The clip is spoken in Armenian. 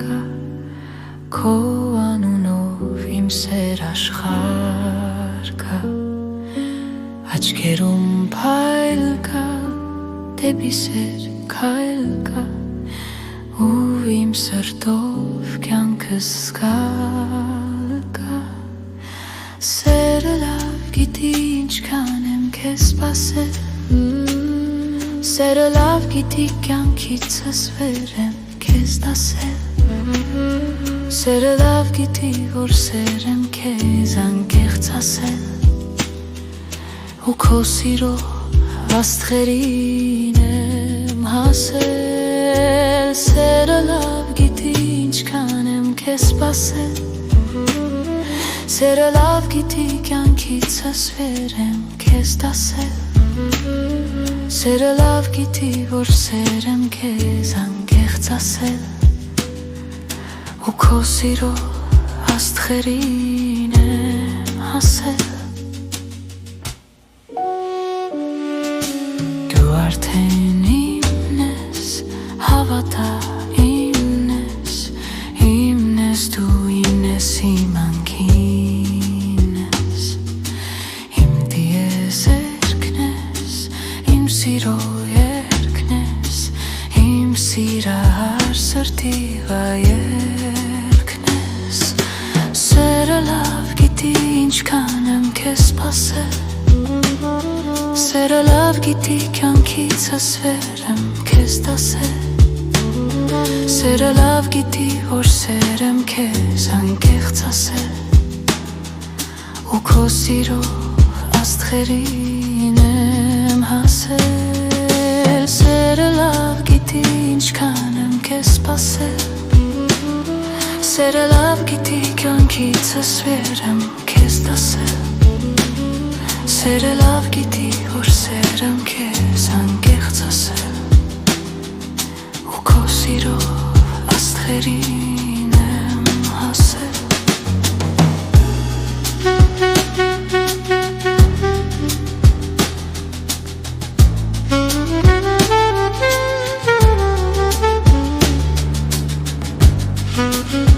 կա քո անունով իմ սեր աշխարհ կա աչքերում փայլ կա դեպի սեր քայլ կա ու իմ սրտով կյանքս զգալ կա սերը լավ գիտի ինչքան եմ քեզ սպասել սերը լավ գիտի կյանքիցս վեր եմ քեզ դասել սերը լավ գիտի որ սեր եմ քեզ անկեղծ ասել ու քո սիրո աստղերին եմ հասել սերը լավ գիտի ինչքան եմ քեզ սպասել սերը լավ գիտի կյանքիցս վեր եմ քեզ դասել սերը լավ գիտի որ սեր եմ քեզ անկեղծ ասել ու քո սիրո աստղերին եմ հասել դու արդեն իմն ես հավատա իմն ես դու իմն ես իմ անկին ես իմ դիեզերքն ես իմ սիրո երկն ես իմ սիրահար սրտի վայրքն ես սերը լավ գիտի ինչքան եմ քեզ սպասել սերը լավ գիտի կյանքիցս վեր եմ քեզ դասել սերը լավ գիտի որ սեր եմ քեզ անկեղծ ասել ու քո սիրո աստղերին եմ հասել սերը լավ գիտի ինչքան եմ քեզ սպասել սերը լավ գիտի կյանքիցս վեր եմ քեզ դասել սերը լավ գիտի որ սեր եմ քեզ անկեղծ ասել ու քո սիրո աստղերին եմ հասել Thank you.